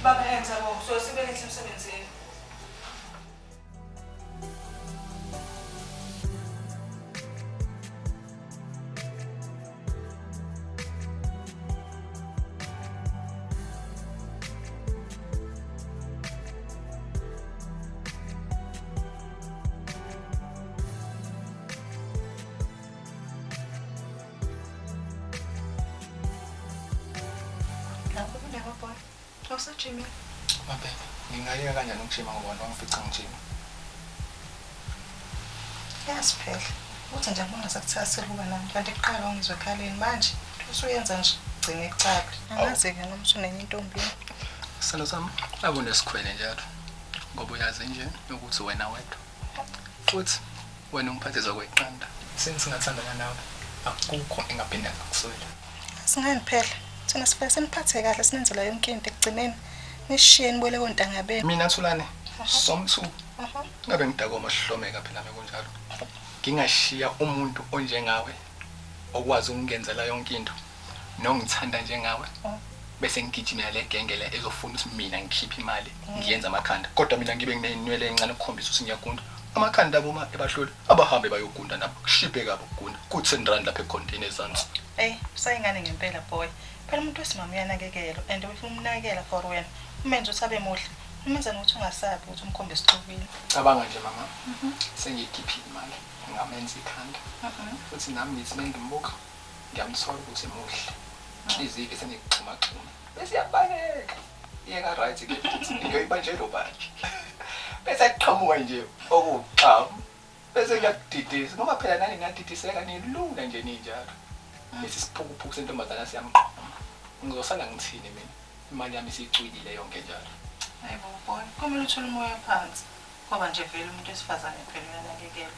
Baba enza bo, so sibelele emsebenzini. Jimmy. Mabe, ngingayeka kanjani ukujima ngobona wangifica ngijima? Yes phela. Uthi nje ngibonga kuthiwa seluka nami kanti kuqala ungizwe ekhaleni manje usuyenza nje gcina ecala. Angazi ke noma usunenye intombi. Salo sami, abone sikhwele njalo. Ngoba uyazi nje ukuthi wena wedwa. Futhi wena ungiphathe zokweqanda. Singathandana nawe. Akukho engaphinde ngakuswela. Singani phela. Thina sifike seniphathe kahle sinenzela yonke into ekugcineni. Nishiye nibole kontanga beni. Mina Thulane, somthu. Ngabe ngidako masihlomeka phela mekunjalo. Ngingashiya umuntu onjengawe okwazi ukungenzela yonke into nongithanda njengawe. Bese ngigijimela le genge le ezofuna ukuthi mina ngikhiphe imali ngiyenza amakhanda. Kodwa mina ngibe nginenwele encane ukukhombisa ukuthi ngiyagunda. Amakhanda abo ebahloli abahambe bayogunda nabo. Shiphe kabo ukugunda. Ku10 lapha econtainer ezansi. Sayingane ngempela boy. Phela umuntu wesimama uyanakekela and ufuna umnakekela for wena. Umenze ukuthi abe muhle. Umenza ukuthi ungasabi ukuthi umkhombe isixubile. Cabanga nje mama. Sengiyikhiphe imali. Ngamenza ikhanda. Futhi nami ngithi ngimbuka. Ngiyamthola ukuthi muhle. Inhliziyo bese ngixhuma. Bese iyabhakeka. Iyeka right ke futhi ngiyoyibanjela banje. Bese aqhamuka nje okuxamu. Bese ngiyadidisa ngoba phela nani ngiyadidiseka nilula nje ninjalo. Bese siphukuphuku sentombazana siyamqhoma. Ngizosala ngithini mina? Imali yami siyicwilile yonke njalo. Hayibo boy, kumele uthole umoya phansi. Ngoba nje vele umuntu wesifazane phela uyanakekela.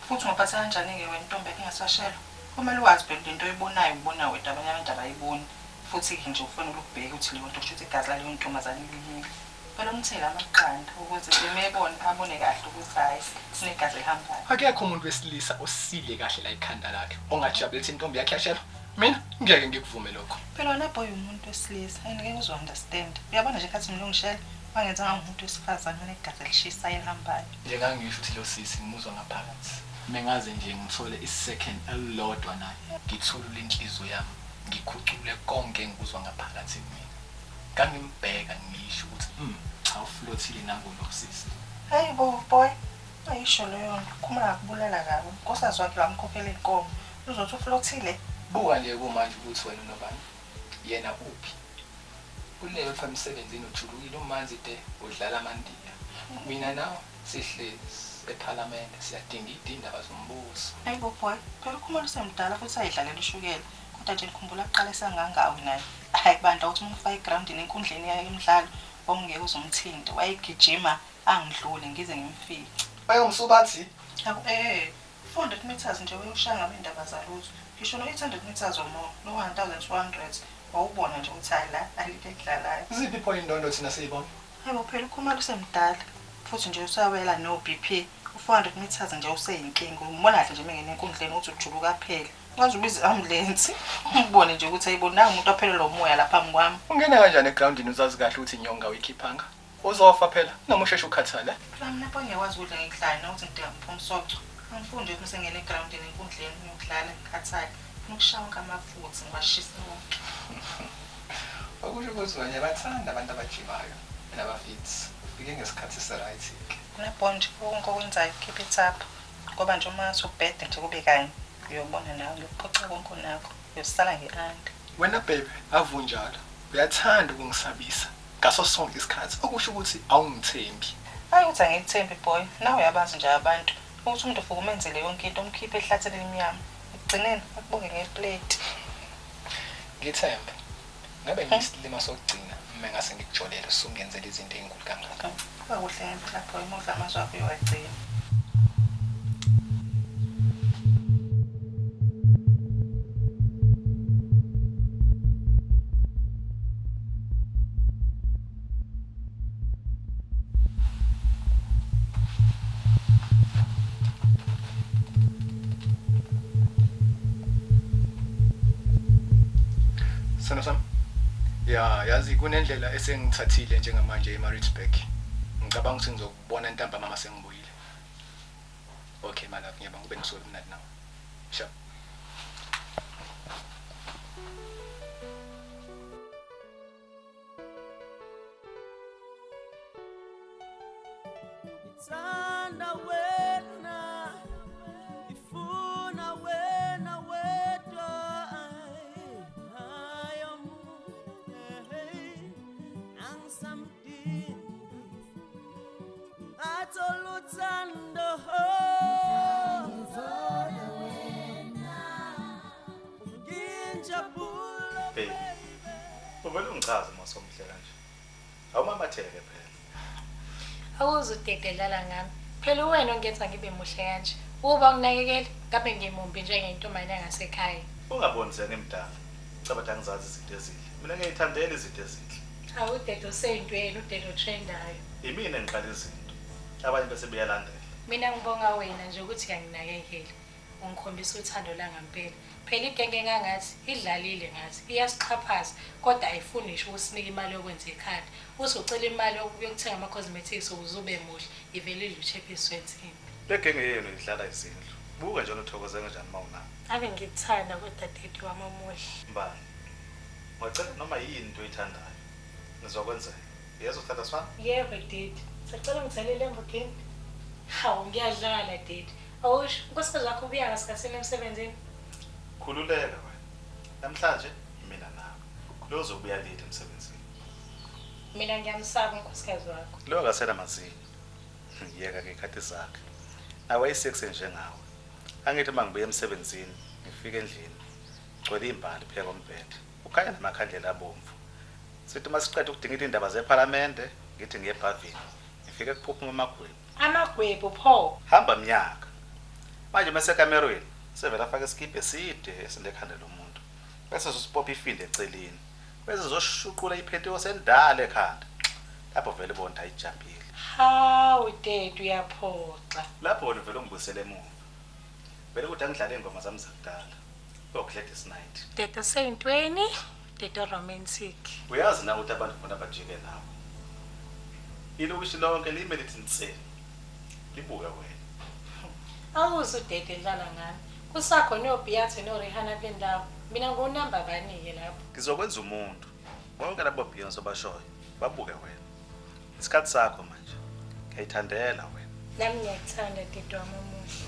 Futhi ungaphatha kanjani ke wena intombi engasashela? Kumele wazi phela into oyibonayo ubona wedwa abanye abantu abayiboni. Futhi ke nje ufanele ukubheka ukuthi leyo nto kusho ukuthi igazi laleyo ntombazane lilini. Phela umthela amaqanda ukuze bemebone abone kahle ukuthi hayi sinegazi lihambayo. Akekho umuntu wesilisa osile kahle la ikhanda lakhe ongajabulisa intombi yakhe yashela. Mina ngeke ngikuvume lokho. Phela wena boy umuntu wesilisa ngeke uzo understand. Uyabona nje kathi mina ngishela mangenza ngumuntu wesifazane onegazi lishisa elihambayo. Njenganga ngisho ukuthi lo sisi ngimuzwa ngaphakathi. Mengaze nje ngithole isecond elilodwa naye. Ngithulule inhliziyo yami. Ngikhucule konke engikuzwa ngaphakathi kimi. Kangimbheka ngisho ukuthi cha uflothile nangu lo sisi. Hayibo boy. Ayisho leyo nto. Khumula kubulala kabi. Nkosazwe wakhe lamkhokhela inkomo. Uzothi uflothile. Buka nje kumanje ukuthi wena unobani. Yena uphi? Kuleyo emsebenzini ujulukile umanzi de udlala amandiya. Mina nawe sihlezi eParliament siyadinga indaba zombuso. Hayibo boy. Phela khumula usemdala futhi ayidlalela ishukela. Kodwa nje nikhumbula aqala sangangawe naye. Hayi bandla uthi umfaka egroundini enkundleni yakhe emidlalo ongeke uzumthinta wayegijima angidlule ngize ngimfice. Bayomsubathi? 400 meters nje weyoshanga bendaba zalutho. Ngisho no 800 meters or more, no 1200 wawubona nje ukuthi hayi la alike edlalayo. Ziphi pho indondo thina siyibona? Hayibo phela ukhumalo usemdala. Futhi nje usawela no BP. U400 meters nje useyinkinga. Umbona kahle nje mengene enkundleni uthi ujuluka phela. Ngaze ubize ambulance. Umbone nje ukuthi ayibona umuntu ophelele umoya lapha ngwami. Ungena kanjani egroundini uzazi kahle ukuthi inyonga uyikhiphanga? Uzofa phela noma usheshe ukhathale. Phela mina ngiyakwazi ukudla ngekudlala nokuthi ngidinga umphomsoco. Angifundi ukuthi sengene egroundini enkundleni ngiyokudlala ngikhathale. Nokushawa ngamafutha ngibashisa wonke. Akusho ukuthi wena bathanda abantu abajimayo nabafit. Bike ngesikhathi se-right ke. Kunebond konke okwenzayo keep it up. Ngoba nje uma usubhede nje kube kanye. Uyobona nawe ngikuphoxa konke nakho. Uyosala ngeandi. Wena baby avunjalo. Uyathanda ukungisabisa. Ngaso sonke isikhathi. Okusho ukuthi awungithembi. Hayi uthi angithembi boy. Nawe uyabazi nje abantu. Ukuthi umuntu ufuke umenzele yonke into umkhiphe ehlatheni emnyama. Ekugcineni akubuke ngeplate. Ngithemba. Ngabe ngisilima sokugcina uma ngase ngikujolele usungenzele izinto ezinkulu kangaka. Kuba kuhle ngempela boy modla amazwi akho uyawagcina. Sana Sam. Ya, yazi kunendlela esengithathile njengamanje eMaritzburg. Ngicabanga ukuthi ngizokubona intambama mase ngibuyile. Okay, my love, ngiyabonga ube nosuku olumunandi nawe. Sure. Sanda wena ifuna wena wedwa ayamu angisamdingi atolutsando ngizona wena nginjabulo baby uvela ungichaze masomhle kanje awumamatheke phela Awuzudedela ngami. Phela wena ongenza ngibe muhle kanje. Uba nginakekele ngabe ngimumbi njengentombi engasekhaya. ungabonisene emdala cabanga angizazi izinto ezile mina ngiyithandela izinto ezile Awudedo seyintweni udedo trendayo. imina engiqala izinto abanye bese beyalandela Mina ngibonga wena nje ukuthi yanginakekela. Ungikhombisa uthando langempela. Phela igenge engangathi idlalile ngathi iyasiqhaphaza kodwa ayifuni ngisho ukusinika imali yokwenza ikhadi. Usucela imali yokuthenga ama cosmetics ukuze ube muhle. Ivele iluchephisi wethini. le genge yenu idlala izindlu buka nje unothokoze kanjani mawunami Ave ngikuthanda kodwa dedo wami omuhle. mbani wacela noma yini into oyithandayo ngizokwenzela yezwa uthanda swana Yebo dad. Sicela ngithelele embukeni. Hawu ngiyadlala dad. Awusho nkosikazi wakho ubuya ngasikhathini emsebenzini. khululeka wena namhlanje imina nawe lo uzobuya late emsebenzini Mina ngiyamsaba unkosikazi wakho. lo akasela mazinyo yeka ke ikhathi zakhe nawe isexe njengawe angithi mangibuye emsebenzini ngifike endlini gcwele imbali pheka kombhede ukhanya namakhandlela abomvu sithi masiqeda ukudingida indaba zeParlamente ngithi ngiye eBhavini ngifike kuphupha amagwebu Amagwebu pho. hamba mnyaka manje masekamerweni sevela afake iskipe eside esilekhanda lomuntu bese sosipopha ifinde eceleni bese zoshuqula iphetho sendala ekhanda lapho vele bonke ayijambile Hawu dad uyaphoxa. lapho wena vele ungibusele emuva vele ukuthi angidlale ingoma zami zakudala Gladys Night Dedo seyintweni, dedo romantic. uyazi na ukuthi abantu bona bajike nawe ilokushi lonke lime lithi nseni libuka wena Awuze dad edlala ngami. Kusakho noBeatrice noRihanna bendawo. Mina ngonamba banike lapho. ngizokwenza umuntu bonke labo Beyonce abashoyo babuke wena isikhathi sakho manje ngiyayithandela wena Nami ngiyakuthanda dedo wami omuhle.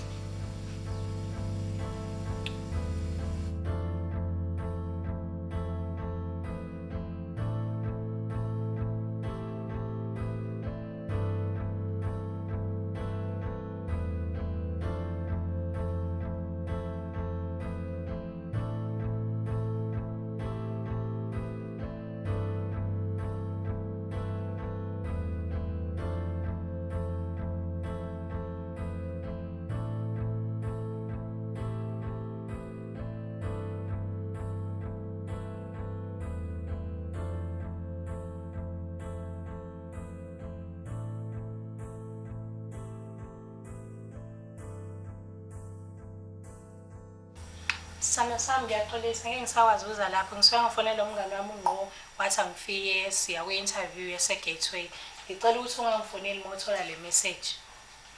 Sami ngiyaxolisa ngeke ngisakwazi ukuza lapho ngisuke ngifonela umngane wami unqo wathi angifike siya kwi-interview yase-Gateway. Ngicela ukuthi ungangifoneli uma uthola le message.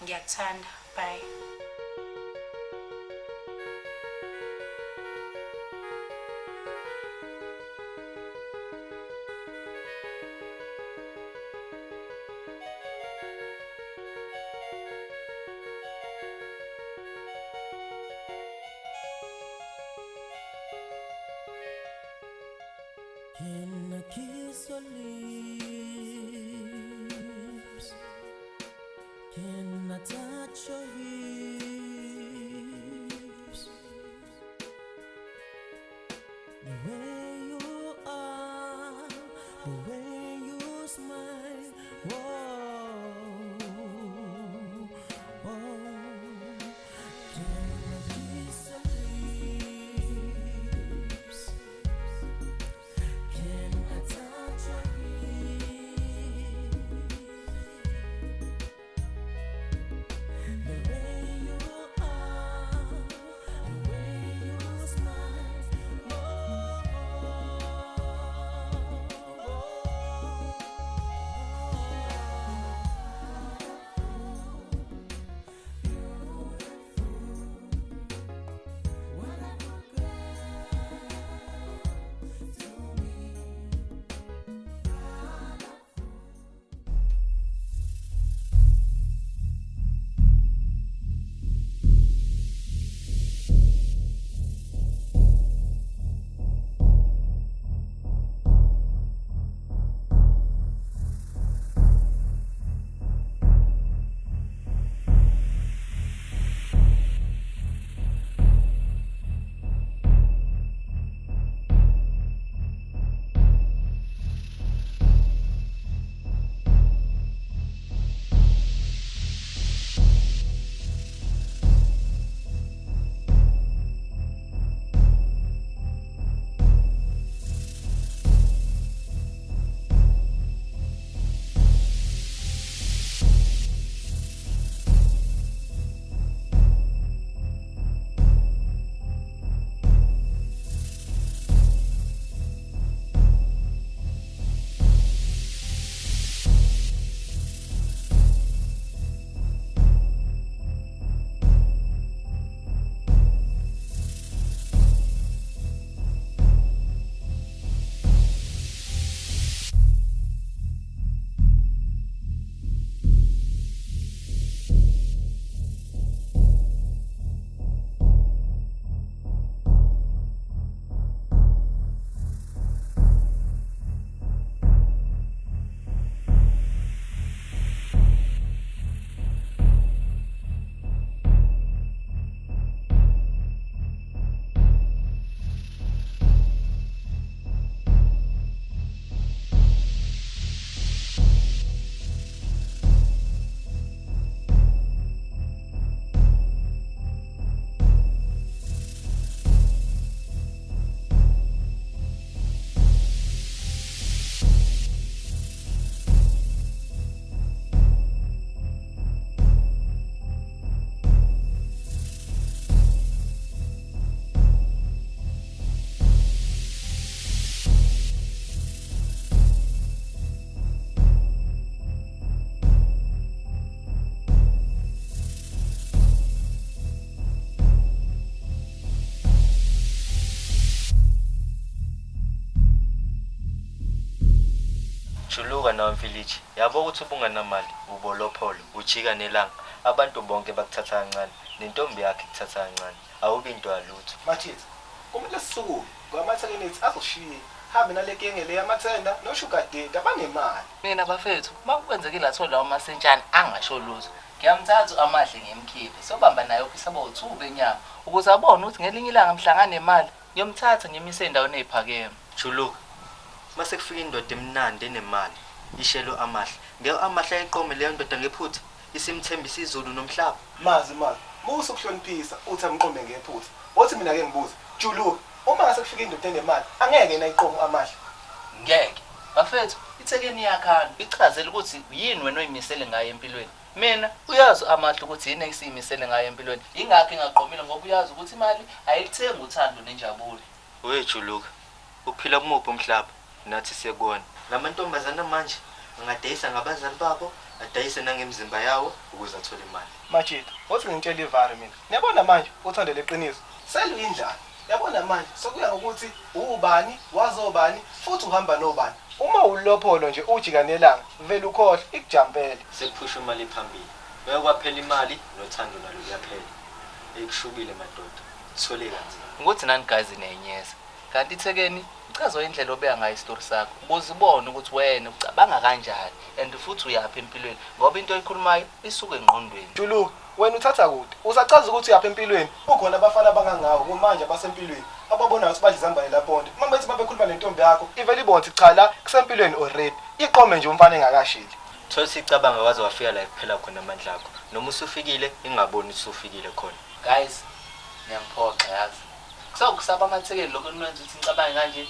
Ngiyakuthanda. Bye. Can I kiss your lips? Can I touch your hips? The way you are, the way you smile, whoa, whoa. Can I kiss your lips? Can I touch your hips? The way you are, the way you smile, oh, oh, oh. Juluka naMfilithi, yabo ukuthi ubunganamali, ubolopholo, ujika nelanga. Abantu bonke bakuthatha kancane, nentombi yakhe ikuthatha kancane. Awubi into yalutho. Machithi, kumele sisukume ngamathekenethi azoshiye. Hambe nale genge le yamathenda noSugar Daddy abanemali. Mina bafethu, makwenzekile athola umasentshana angasho lutho. Ngiyamthatha amahle ngimkhiphe. Sobamba naye ofisa bo2 benyama ukuze abone ukuthi ngelinye ilanga mhlangane nemali, ngiyomthatha ngimise endaweni eziphakeme. Juluka, mase kufika indoda emnandi enemali, ishelo amahle. Ngeke amahle eqome leyo ndoda ngephutha, isimthembisa izulu nomhlaba. Mazi, musu ukuhloniphisa uthi amqombe ngephutha. Othi mina ke ngibuza, Juluka, uma ngase kufika indoda enemali, angeke nayiqomo amahle. Ngeke. Bafethu, ithekeni yakhana ichazela ukuthi yini wena oyimisele ngayo empilweni. Mina uyazi amahle ukuthi yini esiyimisele ngayo empilweni. Ingakho engaqomile ngoba uyazi ukuthi imali ayikuthengi uthando nenjabulo. We Juluka, uphila kumuphi umhlaba? Nathi siyakubona. Lamantombazana manje angadayisa ngabazali babo, adayise nangemzimba yawo ukuze athole imali. Machithi, othi ngintshela ivari mina. Niyabona manje uthando leqiniso. Seluyindlala. Yabona manje sokuya ngokuthi ubani, wazobani, futhi uhamba nobani. Uma ulopholo nje ujika nelanga, vele ukhohle ikujampele. Sekuphusha imali phambili. Bayokwaphela imali nothando nalo kuyaphela. Ekushubile madoda. Thole kanzima. Ukuthi nani guys neyenyeza. Kanti ithekeni ichazo indlela obeka ngayo istory sakho. Uzibone ukuthi wena ucabanga kanjani and futhi uyaphi empilweni ngoba into oyikhulumayo isuka engqondweni. Juluka, wena uthatha kude. Usachaza ukuthi uyaphi empilweni. Kukhona abafana abangangawo kumanje abasempilweni. Ababonayo ukuthi badla izambane laponde. Uma bethi babekhuluma nentombi yakho, ivele ibonze cha la kusempilweni already. Iqome nje umfana engakashili. Thosi icabanga waze wafika la kuphela khona amandla akho. Noma usufikile ingaboni usufikile khona. Guys, ngiyangiphoxa yazi. Kusakusaba amathekeli lokho niwenza ukuthi ngicabange kanje.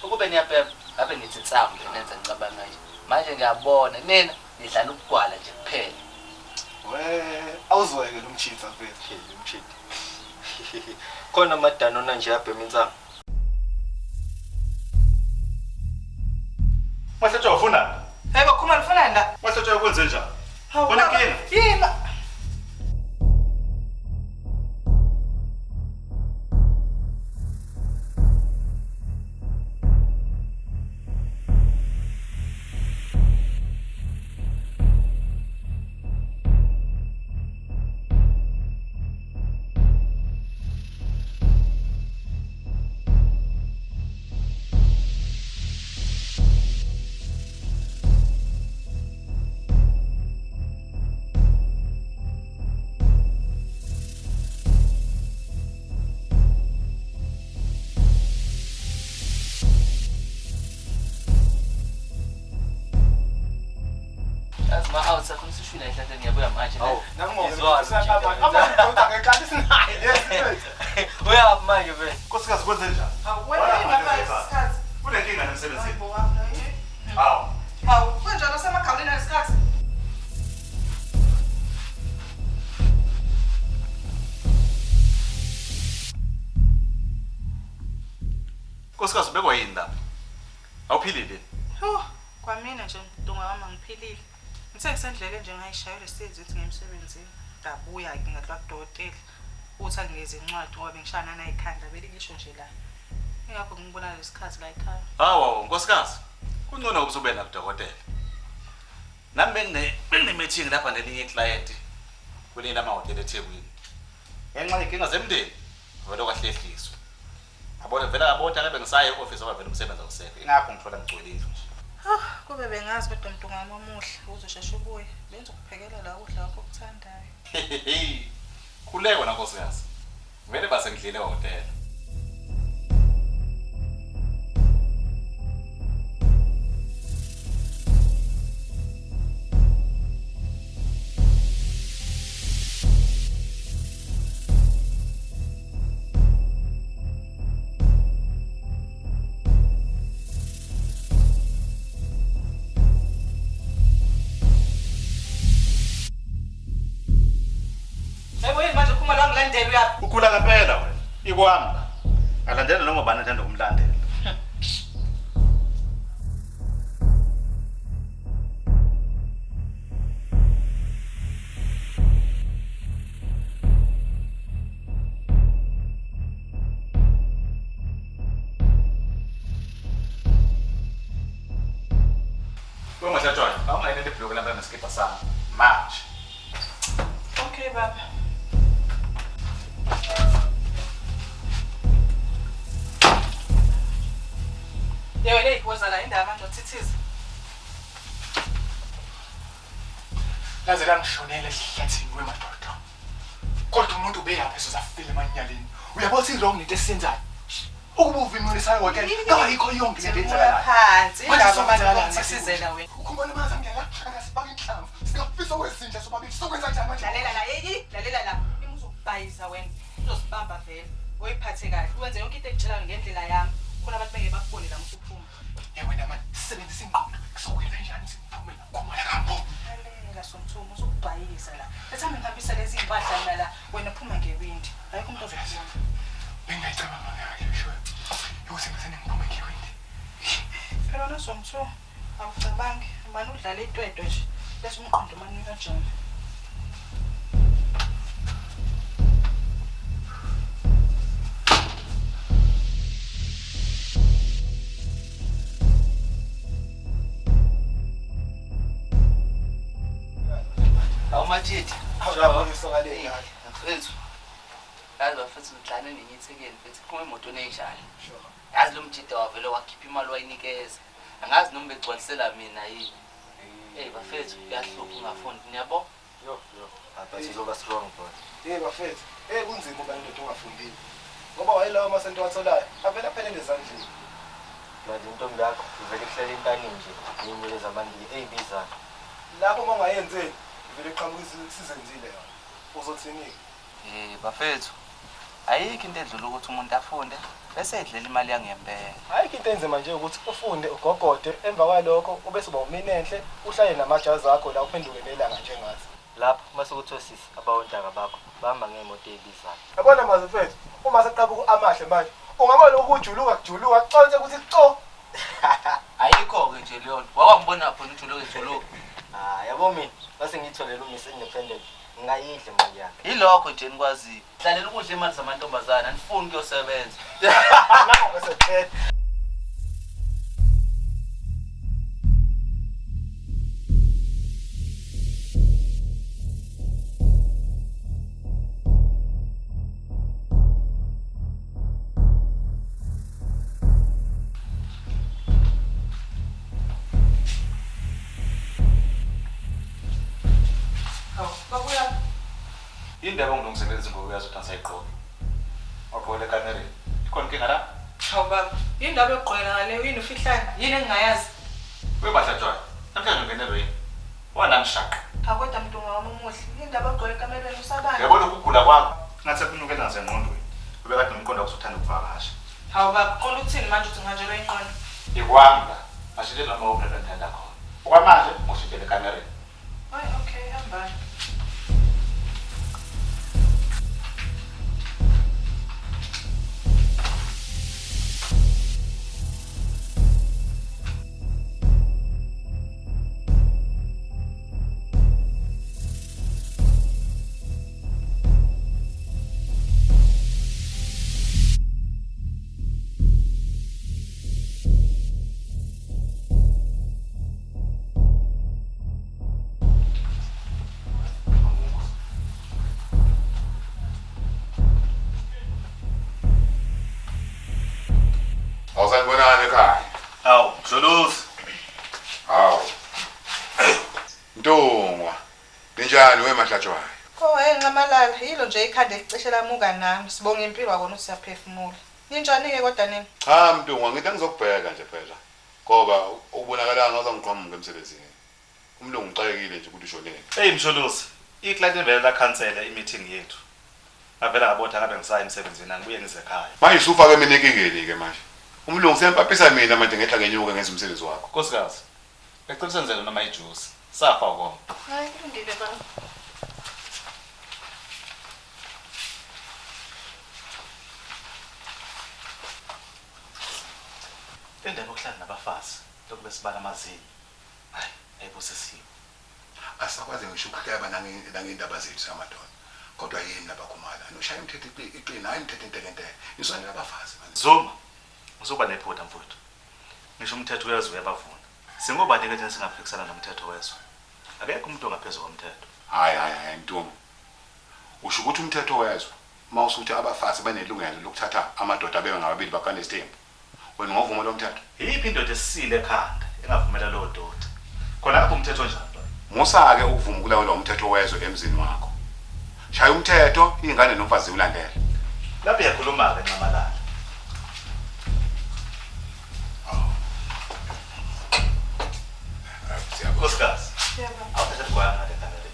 Ukube niyabhema, ngabe nithi insangu nenza ngicabanga kanje. Manje ngiyabona nina nidlala ukugwala nje kuphela. Awuzweke lo mchitha mfethu. Umchithi. Khona amadana nje yabhema insangu. Mahletsha ufuna? Hey bakhuma lifuna nda. Mahletsha ukwenze njani? Hawu. Khona inkinga? Yini? Ma out sakho nisishwila ehlatheni ngiyabuya manje. Uya manje bese. Nkosikazi kwenze njani? Wena ngapha isikhathi. Kunenkinga emsebenzini. Hawu. Hawu, kanjalo semagawuleni lesikhathi. Nkosikazi ubekwa yini lapha? Awuphilile? Kwamina nje Mdunga wami ngiphilile. Ngithe ngisendlele nje ngayishayela isizi ukuthi ngiyemsebenzini. Ngabuya ke ngathiwa kudokotela. Uthi angiyeze incwadi ngoba ngishana naye ikhanda vele ngisho nje la. Ingakho ngibona lesikhathi la ekhaya. Hawu nkosikazi. Kungcono ukuthi ube la kudokotela. Nami bengine-meeting lapha nelinye iclient kwelinye lamahhotela eThekwini. Ngenxa yinkinga zemndeni vele kwahlehliswa. Abona vele abona akabe ngisaye e-office ngoba vele umsebenzi awusekho. Ingakho ngithola ngigcwelile nje. Kube bengazi kodwa Mdunga wami omuhle uzosheshe ubuye. Benza ukuphekela la ukudla kwakho okuthandayo. Khuleko na nkosikazi. Vele basengidlile ehhotela. Ukhula ngempela wena. Ikwami la. Alandela noma bani athanda ukumlandela. Awungayinele ibhloko lapha ngesikipha sami. Manje. Okay baba. Yewe le ipoza la indaba manje uthithiza. Laze langishonela esihlathini kwemadoda. Kodwa umuntu ubeyaphi esozafile emanyaleni. Uyabona i-wrong into esiyenzayo. Ukuba uvimurisayo wonke kayikho yonke le nto enzakalayo. Phansi indaba manje uthithizela wena. Ukhumbula manje ngiyala angasibaka inhlamvu. Singafisa kwezindla sobabili sokwenza njani manje? Lalela la lalela la. Imuzokubhayisa wena. Uzosibamba vele. Oyiphathe kahle. Wenze yonke into ekutshelayo ngendlela yami. Khona abantu bengeke bakubone la usuphuma. Wena manje sisebenzisa ingqondo. Sokwenza njani siphumela khumala kambo. Lalela somthumo uzokubhayisa la. Ethami ngihambisa lezi impahla la wena phuma ngewindi. Ayikho umuntu ozokubona. Bengayicabanga ngayo sho. Yokusengizene ngiphume ngewindi. Phela nosomthu awusabangi manje udlala itwetwe nje. Bese umqondo manje kanjani? Awumathiti. Awuyabonisa ngale ingane. Mfethu. Yazi bafethu uhlane nenye ithekeli mfethu kume imoto neyishaya. Yazi lo mjida wavele wakhipha imali wayinikeza. Angazi noma begcwalisela mina yini. Hey bafethu uyahlupha ungafundi niyabo? Yo. But izoba strong boy. Bafethu. Kunzima uba indoda ongafundile. Ngoba wayilawo amasento watholayo avela phelele ezandleni. Manje intombi yakho ivele kuhlala intani nje. Ngiyinikeza amandla eyibizana. Lapho mangayenzeni vele eqhamuka isizenzile yona. Uzothini? Bafethu. Ayikho into edlula ukuthi umuntu afunde bese edlela imali yangempela. Ayikho into enzima nje ukuthi ufunde ugogode emva kwalokho ube siba umini enhle uhlale namajazi akho la uphenduke nelanga njengathi. Lapho mase kuthosisi abawontanga bakho bahamba ngemoto eyibizayo. Yabona mazi mfethu uma seqhabuka amahle manje ungabona ukujuluka kujuluka conse ukuthi co. Ayikho ke nje leyo nto. Wakwangibona phela ujuluka ejuluka. Yabo mina base ngitholele uMiss Independent. Ngayidle imali yakhe. Yilokho nje nikwazi. Hlalela ukudla imali zamantombazana anifuni kuyosebenza. Nakho bese phethe. Babuya. Indaba ngilungiselela izingubo uyazi ukuthi asayiqoki. Waqola ekamereni. Ikhona inkinga la? Hawu baba, indaba yokugqwela ngaleyo yini ufihlane? Yini engingayazi? Webahla Joy. Namhlanje ungenelwe yini? Wanamshaqa. Akodwa mntunga wami umuhle. Indaba yokugqwela kamelweni usabani? Yabona ukugula kwakho. Ngathi kunuke nazo engqondweni. Ubekade nomqondo ukusuthanda ukuvakasha. Hawu baba, qonda ukuthini manje uthi ngihanjelwe inqondo? Ikwami la. Ashile noma uphela ngithanda khona. Okwamanje ngishintshele ekamereni. Hayi okay, hambani. Awusanibonani ekhaya? Awu, Mhluluzi. Hawu. Ntungwa. Linjani wemahlatshwayo? Ncamalala, yilo nje ikhanda elicishe lamuka nami. Sibonga impilo akona usiyaphefumula. Ninjani ke kodwa nini? Cha Ntungwa, ngithi ngizokubheka nje phela. Ngoba ubonakala ngazangiqhamuka emsebenzini. Umlungu uxakekile nje ukuthi ushonele. Hey Mhluluzi, iclient ivele la cancel i-meeting yethu. Avela ngabotha ngabe ngisaya emsebenzini angibuye ngize ekhaya. Manje usufake mina enkingeni ke manje. Umlungu sempapisa mina manje ngehla ngenyuka ngenza umsebenzi wakho. Nkosikazi. Ecela senzele noma ijuice. Safa ukho. Hayi, kulungile baba. Indaba yokuhlala nabafazi lokhu besibala amazinyo. Hayi, ayibusisiwe. Asakwazi ngisho ukuhleba nangendaba zethu samadoda. Kodwa yini labakhumala? Noshaya imithetho iqina, hayi imithetho entelentele. Isonela abafazi manje. Zuma. Uzoba nephutha mfowethu. Ngisho umthetho uyazi uyabavuna. Singobani ke singaphikisana nomthetho wezwe. Akekho umuntu ongaphezulu komthetho. Hayi Ntombi. Usho ukuthi umthetho wezwe mawusuthi abafazi banelungelo lokuthatha amadoda abe ngababili bakane isithembu. Wena ngovuma lo mthetho? Yiphi indoda esisile ekhanda engavumela lo doda? Khona lapho umthetho njalo. Musa ke ukuvuma kulawula umthetho wezwe emzini wakho. Shaya umthetho ingane nomfazi ulandela. Lapho yakhuluma ke ncamalala. Kosikazi. Yebo. Awuthatha kwaya ngale kamera.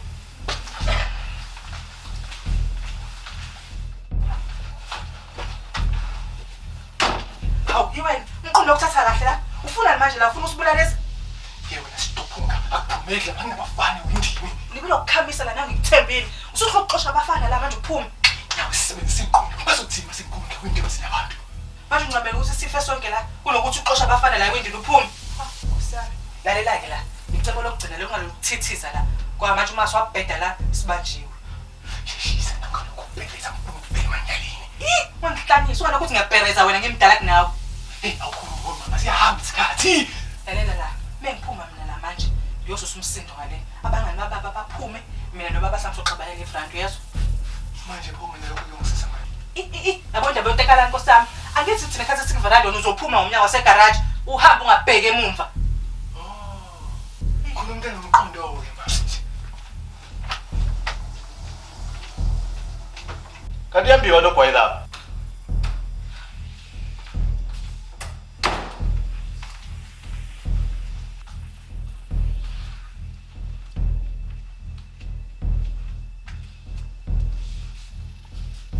Hawu, yini? Ngiqondo ukuthatha kahle la. Ufuna manje la ufuna usibulala lesi? Yebo nasitophunga akuphumeki abanye abafana wendini. Libilo ukukhamisa la nangikuthembile. Usukho ukuxosha abafana la manje uphuma. Yawe sisebenzisa inqondo. Bazothima sinqondo wendini sinabantu. Manje ngicabela ukuthi sife sonke la kunokuthi uxosha abafana la wendini uphuma. Kusana. Lalela ke la. Ngicebo lokugcina lokungalokuthithiza la. Kwa manje uma swabheda la sibanjiwe. Shishisa nakho kubhekeza ngokubheka manyalini. Mangihlanyiswa wena ukuthi ngiyabhereza wena ngimdala kunawe. Awukhuluma mama siyahamba isikhathi. Lalela la. Mengiphuma mina la manje. Ngiyosusa umsindo ngale. Abangani bababa baphume mina nobaba samsoxabana leFront uyezwa. Manje phuma nalo kuyongisisa manje. Yabona beyotekala Nkosi yami. Angithi thina khathi sikuvarado uzophuma ngomnyango wasegarage uhamba ungabheke emumva. Khuluma ngomqondo ke manje. Kanti yambiwa lo boy lapha.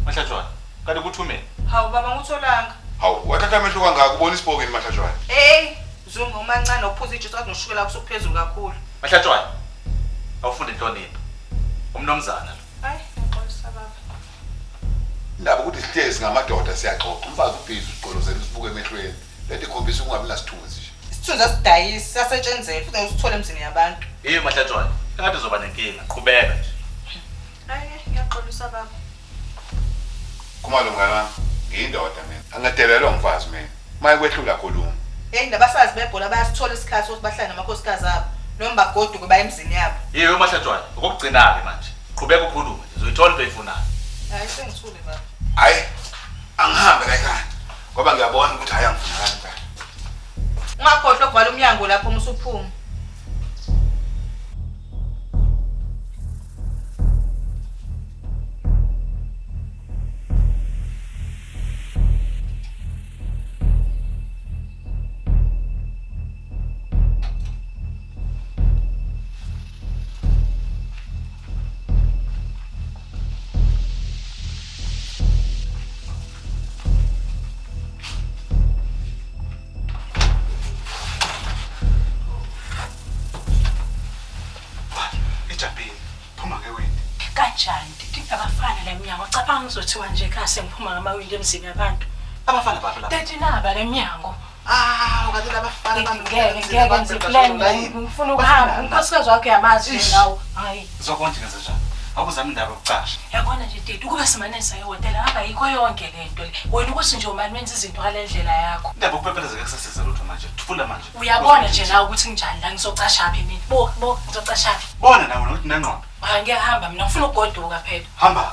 Mahlatshwana, kanti kuthumeni? Hawu baba ngutholanga. Hawu wathatha amehlo kangaka ubona isibokweni Mahlatshwana. Zungu umancane ophuza ijuice wathi noshukela kusuphezulu kakhulu. Mahlatshwana. Awufunde inhlonipho. Umnomzana lo. Hayi, ngixolisa baba. Indaba ukuthi sihlezi ngamadoda siyaxoxa. Umfazi ubhizi uqolozela isibuko emehlweni. Lethi ikhombisa ukungabi nasithunzi nje. Isithunzi asidayisi siyasetshenzela futhi usithole emzini yabantu. Mahlatshwana, engathi uzoba nenkinga, qhubeka nje. Hayi, ngiyaxolisa baba. Kumalo mngana ngiyindoda mina. Angadelelwa umfazi mina. Maye kwehlula khuluma. Nabasazi bebhola bayasithola isikhathi sokuthi bahlale namakhosikazi abo noma bagoduke baye emzini yabo. Mahlatshwana, ukugcina ke manje. Qhubeka ukhulume, uzoyithola into oyifunayo. Hayi sengithule baba. Hayi angihambe la ekhaya ngoba ngiyabona ukuthi hayi angifunakala impela. Ungakhohlwa ukuvala umnyango lapho uma usuphuma. Kanjani ndithi abafana lemnyango cabanga ngizothiwa nje khase ngiphuma ngamawindi emzini yabantu. Abafana baphi la? Dethi naba lemnyango. Ukathi labafana ngeke ngiziplan ngifuna ukuhamba unkosikazi wakho yamazi ngawo. Hayi. Uzokonje ngenze njani? Awuzami indaba yokucasha. Yabona nje dethi ukuba simanesa ehotela ngaba yikho yonke lento le. Wena ukuthi nje umani wenza izinto ngalendlela yakho. Indaba ukupepelezeka kusasiza lutho manje. Thula manje. Uyabona nje nawe ukuthi nginjani la ngizocasha phi mina. Bo ngizocasha phi. Bona nawe nokuthi nengqondo. Hayi ngiyahamba mina ngifuna ugoduka phela. Hamba.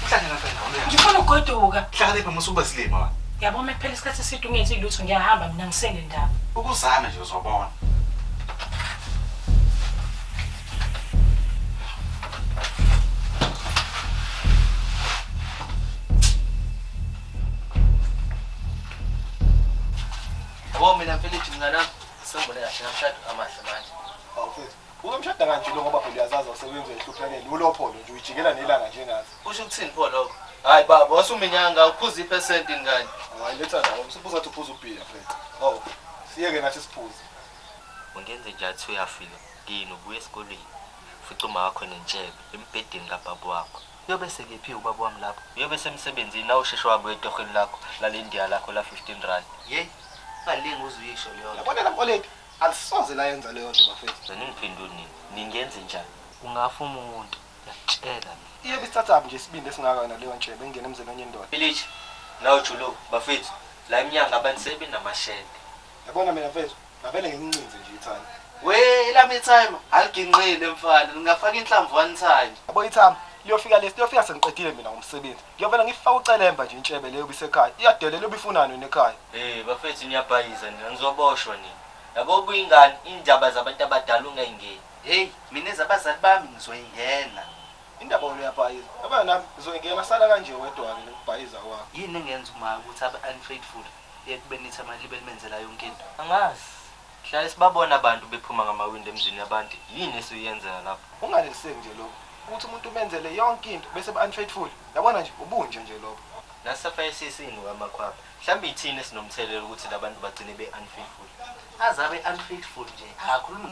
Uhlangana phela wena. Ngifuna ugoduka. Hlakale phela musuba silima wena. Yabona phela isikhathi esidwe ungenzi lutho ngiyahamba mina ngisele ndaba. Ukuzama nje uzobona. Mina phela ithi mngana sengibone kahle namshado amahle manje. Awufethu. Ukumshada kanje lo ngoba phela uyazazi awusebenze ehluphaneni ulopholo nje uyijikela nelanga njengathi. Usho ukuthini pho lokho? Hayi baba wasuminyanga uphuza ipercent ngani? Hayi letha nawe usiphuza ukuthi uphuza ubhiya mfethu. Hawu siyeke nathi siphuze. Ungenze nje athi uyafika ngini ubuye esikoleni. Futhi uma wakho nentshebe embhedeni kababa wakho. Uyobe sekephi ubaba wami lapho? Uyobe semsebenzini na usheshe wabuye etohweni lakho la lendiya lakho la 15 rand. Hey. Ngalingi uzuyisho leyo. Yabona lapho lethu alisoze la yenza leyo nto bafethu. Zona ngiphendule nini? Ningenze njani? Ungafuma umuntu yakutshela mina. Iye bisithatha nje isibindi esingaka na leyo ntshebe ingene emzini onye indoda. Philichi. Nawu Julo bafethu. La iminyanga abantu sebe namashede. Yabona mina mfethu, ngavele ngincinze nje ithani. We lami time aliginqile mfana ngingafaka inhlamvu one time. Yabo ithami, liyofika sengiqedile mina ngomsebenzi. Ngiyovela ngifaka ucelemba nje intshebe leyo bisekhaya. Iyadelela obifunani nekhaya. Bafethu niyabhayiza nina nizoboshwa nina. Yabo kuyingane indaba zabantu abadala ungayingeni. Hey mina ezabazali bami ngizoyingena. Indaba uyabhayiza. Yabona nami ngizoyingena sala kanje wedwa ke ukubhayiza kwakho. Yini engenza uma ukuthi abe unfaithful ekubeni ithama libe limenzela yonke into. Angazi. Hlale sibabona abantu bephuma ngamawindi emzini yabantu. Yini esiyenzela lapho? Unganeliseki nje lokho. Ukuthi umuntu umenzele yonke into bese unfaithful. Yabona nje ubunje nje lokho. Nasafaye sisini wamakhwapha. Mhlambe ithini esinomthelelo ukuthi labantu bagcine be unfaithful. Azabe unfaithful nje. Akakhulumi